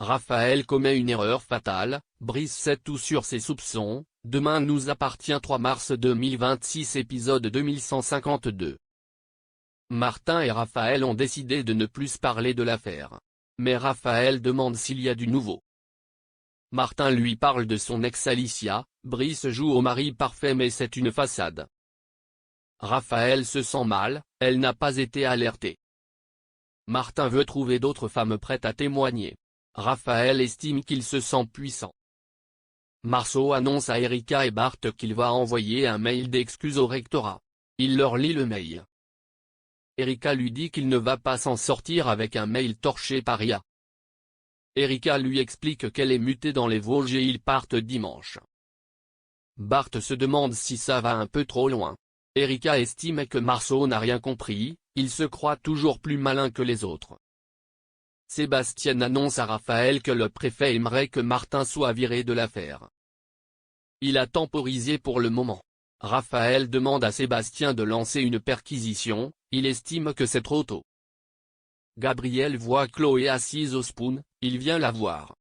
Raphaël commet une erreur fatale, Brice sait tout sur ses soupçons, Demain nous appartient 3 mars 2026 épisode 2152. Martin et Raphaël ont décidé de ne plus parler de l'affaire. Mais Raphaël demande s'il y a du nouveau. Martin lui parle de son ex Alicia, Brice joue au mari parfait mais c'est une façade. Raphaël se sent mal, elle n'a pas été alertée. Martin veut trouver d'autres femmes prêtes à témoigner. Raphaël estime qu'il se sent puissant. Marceau annonce à Erika et Bart qu'il va envoyer un mail d'excuses au rectorat. Il leur lit le mail. Erika lui dit qu'il ne va pas s'en sortir avec un mail torché par IA. Erika lui explique qu'elle est mutée dans les Vosges et ils partent dimanche. Bart se demande si ça va un peu trop loin. Erika estime que Marceau n'a rien compris, il se croit toujours plus malin que les autres. Sébastien annonce à Raphaël que le préfet aimerait que Martin soit viré de l'affaire. Il a temporisé pour le moment. Raphaël demande à Sébastien de lancer une perquisition, il estime que c'est trop tôt. Gabriel voit Chloé assise au spoon, il vient la voir.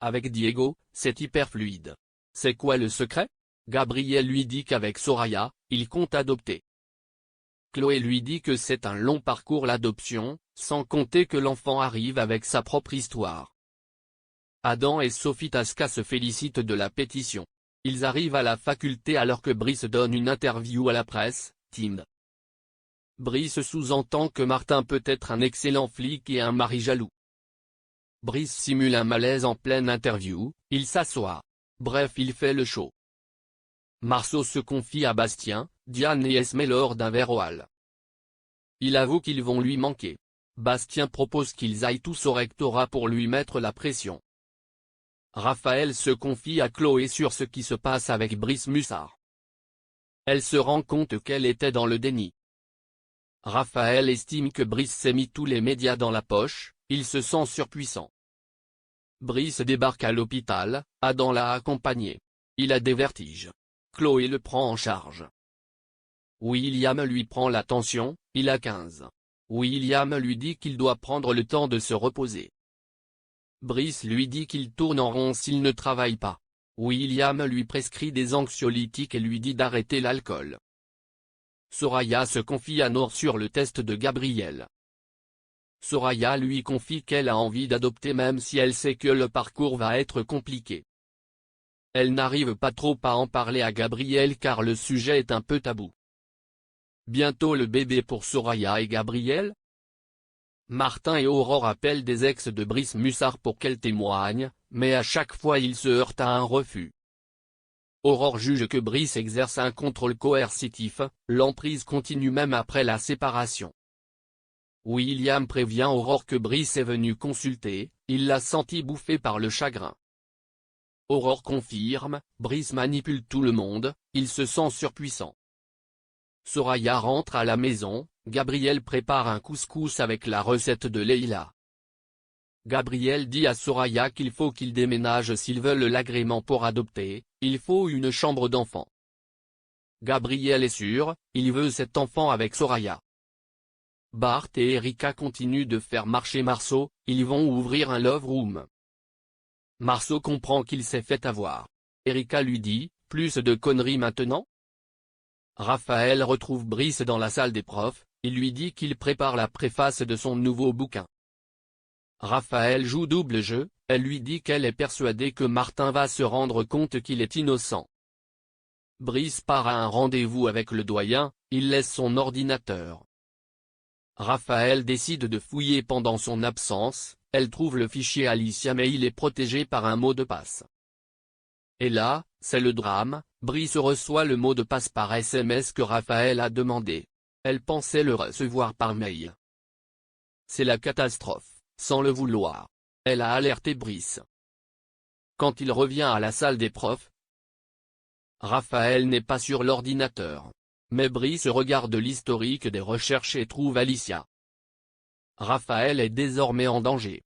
Avec Diego, c'est hyper fluide. C'est quoi le secret? Gabriel lui dit qu'avec Soraya, il compte adopter. Chloé lui dit que c'est un long parcours l'adoption, sans compter que l'enfant arrive avec sa propre histoire. Adam et Sophie Tasca se félicitent de la pétition. Ils arrivent à la faculté alors que Brice donne une interview à la presse, timide. Brice sous-entend que Martin peut être un excellent flic et un mari jaloux. Brice simule un malaise en pleine interview, il s'assoit. Bref, il fait le show. Marceau se confie à Bastien, Diane et Esmé lors d'un verre au hall. Il avoue qu'ils vont lui manquer. Bastien propose qu'ils aillent tous au rectorat pour lui mettre la pression. Raphaël se confie à Chloé sur ce qui se passe avec Brice Mussard. Elle se rend compte qu'elle était dans le déni. Raphaël estime que Brice s'est mis tous les médias dans la poche, il se sent surpuissant. Brice débarque à l'hôpital, Adam l'a accompagné. Il a des vertiges. Chloé le prend en charge. William lui prend la tension, il a 15. William lui dit qu'il doit prendre le temps de se reposer. Brice lui dit qu'il tourne en rond s'il ne travaille pas. William lui prescrit des anxiolytiques et lui dit d'arrêter l'alcool. Soraya se confie à Nour sur le test de Gabriel. Soraya lui confie qu'elle a envie d'adopter même si elle sait que le parcours va être compliqué. Elle n'arrive pas trop à en parler à Gabriel car le sujet est un peu tabou. Bientôt le bébé pour Soraya et Gabriel? Martin et Aurore appellent des ex de Brice Mussard pour qu'elle témoigne, mais à chaque fois ils se heurtent à un refus. Aurore juge que Brice exerce un contrôle coercitif, l'emprise continue même après la séparation. William prévient Aurore que Brice est venu consulter, il l'a senti bouffé par le chagrin. Aurore confirme, Brice manipule tout le monde, il se sent surpuissant. Soraya rentre à la maison, Gabriel prépare un couscous avec la recette de Leila. Gabriel dit à Soraya qu'il faut qu'ils déménagent s'ils veulent l'agrément pour adopter, il faut une chambre d'enfant. Gabriel est sûr, il veut cet enfant avec Soraya. Bart et Erika continuent de faire marcher Marceau, ils vont ouvrir un love room. Marceau comprend qu'il s'est fait avoir. Erika lui dit, plus de conneries maintenant? Raphaël retrouve Brice dans la salle des profs, il lui dit qu'il prépare la préface de son nouveau bouquin. Raphaël joue double jeu, elle lui dit qu'elle est persuadée que Martin va se rendre compte qu'il est innocent. Brice part à un rendez-vous avec le doyen, il laisse son ordinateur. Raphaël décide de fouiller pendant son absence, elle trouve le fichier Alicia mais il est protégé par un mot de passe. Et là, c'est le drame, Brice reçoit le mot de passe par SMS que Raphaël a demandé. Elle pensait le recevoir par mail. C'est la catastrophe, sans le vouloir. Elle a alerté Brice. Quand il revient à la salle des profs, Raphaël n'est pas sur l'ordinateur. Mais Brice regarde l'historique des recherches et trouve Alicia. Raphaël est désormais en danger.